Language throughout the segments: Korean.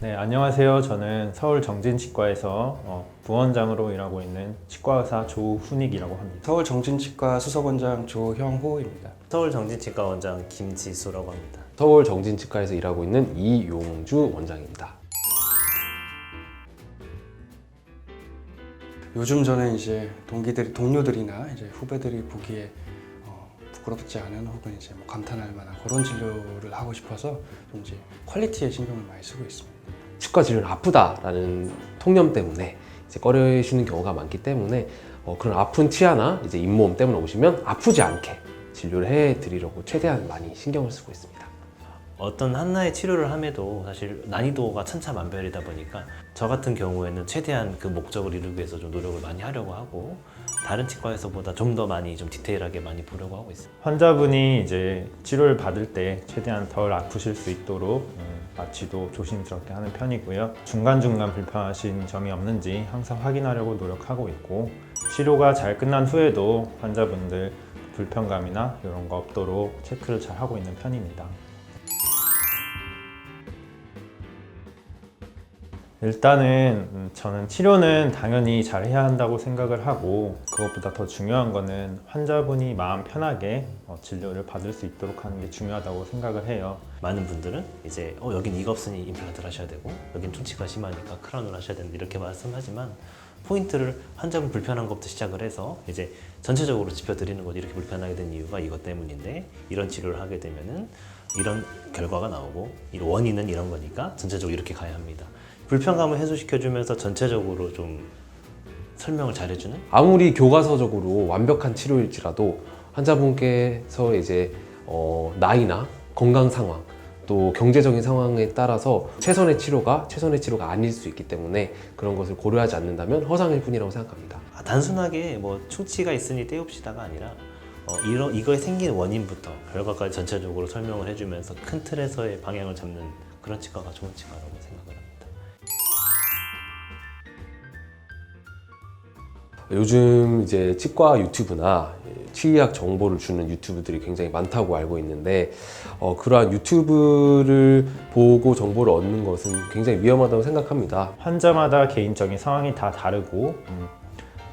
네, 안녕하세요. 저는 서울정진치과에서 부원장으로 일하고 있는 치과의사 조훈익이라고 합니다. 서울정진치과 수석원장 조형호입니다. 서울정진치과 원장 김지수라고 합니다. 서울정진치과에서 일하고 있는 이용주 원장입니다. 요즘 저는 이제 동료들이나 이제 후배들이 보기에 부끄럽지 않은 혹은 이제 뭐 감탄할 만한 그런 진료를 하고 싶어서 좀 이제 퀄리티에 신경을 많이 쓰고 있습니다. 치과 진료는 아프다라는 통념 때문에 이제 꺼려지는 경우가 많기 때문에 그런 아픈 치아나 이제 잇몸 때문에 오시면 아프지 않게 진료를 해드리려고 최대한 많이 신경을 쓰고 있습니다. 어떤 하나의 치료를 함에도 사실 난이도가 천차만별이다 보니까 저 같은 경우에는 최대한 그 목적을 이루기 위해서 좀 노력을 많이 하려고 하고 다른 치과에서보다 좀 더 많이 좀 디테일하게 많이 보려고 하고 있습니다. 환자분이 이제 치료를 받을 때 최대한 덜 아프실 수 있도록 마취도 조심스럽게 하는 편이고요. 중간중간 불편하신 점이 없는지 항상 확인하려고 노력하고 있고, 치료가 잘 끝난 후에도 환자분들 불편감이나 이런 거 없도록 체크를 잘 하고 있는 편입니다. 일단은 저는 치료는 당연히 잘 해야 한다고 생각을 하고, 그것보다 더 중요한 거는 환자분이 마음 편하게 진료를 받을 수 있도록 하는 게 중요하다고 생각을 해요. 많은 분들은 이제 여긴 이가 없으니 임플란트를 하셔야 되고 여긴 충치가 심하니까 크라운을 하셔야 된다 이렇게 말씀하지만 포인트를 환자분 불편한 것부터 시작을 해서 이제 전체적으로 짚어드리는 거죠. 이렇게 불편하게 된 이유가 이것 때문인데 이런 치료를 하게 되면은 이런 결과가 나오고 이 원인은 이런 거니까 전체적으로 이렇게 가야 합니다. 불편감을 해소시켜주면서 전체적으로 좀 설명을 잘해주는? 아무리 교과서적으로 완벽한 치료일지라도 환자분께서 이제 나이나 건강 상황 또 경제적인 상황에 따라서 최선의 치료가 아닐 수 있기 때문에 그런 것을 고려하지 않는다면 허상일 뿐이라고 생각합니다. 단순하게 뭐 충치가 있으니 떼웁시다가 아니라 이거에 생긴 원인부터 결과까지 전체적으로 설명을 해주면서 큰 틀에서의 방향을 잡는 그런 치과가 좋은 치과라고 생각을 합니다. 요즘 이제 치과 유튜브나 치의학 정보를 주는 유튜브들이 굉장히 많다고 알고 있는데 그러한 유튜브를 보고 정보를 얻는 것은 굉장히 위험하다고 생각합니다. 환자마다 개인적인 상황이 다 다르고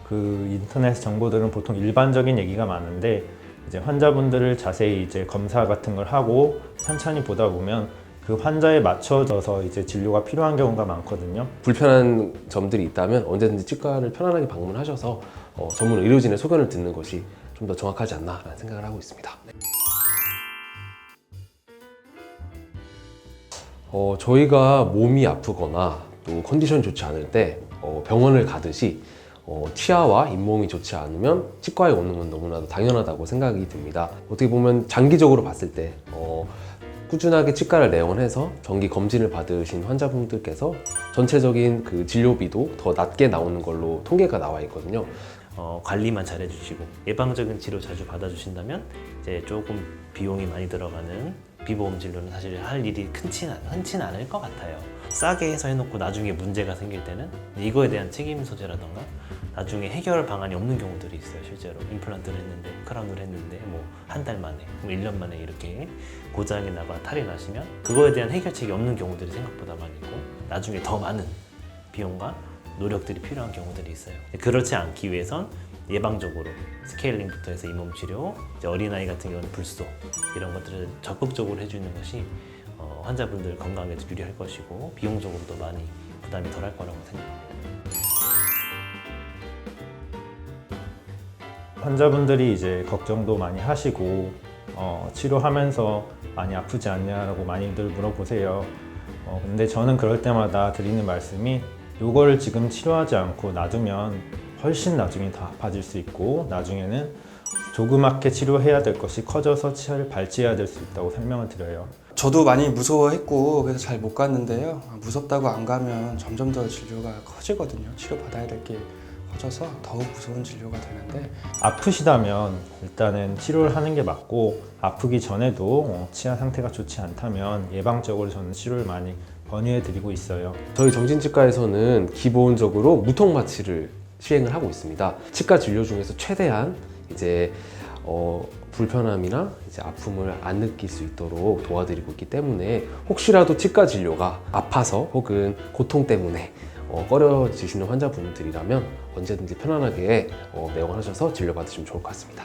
그 인터넷 정보들은 보통 일반적인 얘기가 많은데, 이제 환자분들을 자세히 이제 검사 같은 걸 하고 천천히 보다 보면 그 환자에 맞춰져서 이제 진료가 필요한 경우가 많거든요. 불편한 점들이 있다면 언제든지 치과를 편안하게 방문하셔서 전문 의료진의 소견을 듣는 것이 좀 더 정확하지 않나라는 생각을 하고 있습니다. 저희가 몸이 아프거나 또 컨디션이 좋지 않을 때 병원을 가듯이 치아와 잇몸이 좋지 않으면 치과에 오는 건 너무나도 당연하다고 생각이 듭니다. 어떻게 보면 장기적으로 봤을 때 꾸준하게 치과를 내원해서 정기 검진을 받으신 환자분들께서 전체적인 그 진료비도 더 낮게 나오는 걸로 통계가 나와 있거든요. 관리만 잘 해주시고 예방적인 치료 자주 받아주신다면 이제 조금 비용이 많이 들어가는 비보험 진료는 사실 할 일이 흔치는 않을 것 같아요. 싸게 해서 해놓고 나중에 문제가 생길 때는 이거에 대한 책임 소재라던가 나중에 해결 방안이 없는 경우들이 있어요. 실제로 임플란트를 했는데 크라운을 했는데 뭐 한 달 만에, 1년 만에 이렇게 고장이 나거나 탈이 나시면 그거에 대한 해결책이 없는 경우들이 생각보다 많이 있고 나중에 더 많은 비용과 노력들이 필요한 경우들이 있어요. 그렇지 않기 위해선 예방적으로 스케일링부터 해서 잇몸 치료, 이제 어린아이 같은 경우는 불소 이런 것들을 적극적으로 해주는 것이 환자분들 건강에도 유리할 것이고 비용적으로도 많이 부담이 덜할 거라고 생각합니다. 환자분들이 이제 걱정도 많이 하시고 치료하면서 많이 아프지 않냐라고 많이들 물어보세요. 근데 저는 그럴 때마다 드리는 말씀이, 요거를 지금 치료하지 않고 놔두면 훨씬 나중에 더 아파질 수 있고 나중에는 조그맣게 치료해야 될 것이 커져서 치아를 발치해야 될 수 있다고 설명을 드려요. 저도 많이 무서워했고 그래서 잘 못 갔는데요. 무섭다고 안 가면 점점 더 진료가 커지거든요. 치료받아야 될 게 커져서 더욱 무서운 진료가 되는데, 아프시다면 일단은 치료를 하는 게 맞고, 아프기 전에도 치아 상태가 좋지 않다면 예방적으로 저는 치료를 많이 권유해 드리고 있어요. 저희 정신치과에서는 기본적으로 무통 마취를 시행을 하고 있습니다. 치과 진료 중에서 최대한 이제 불편함이나 이제 아픔을 안 느낄 수 있도록 도와드리고 있기 때문에 혹시라도 치과 진료가 아파서 혹은 고통 때문에 꺼려지시는 환자분들이라면 언제든지 편안하게 내원하셔서 진료받으시면 좋을 것 같습니다.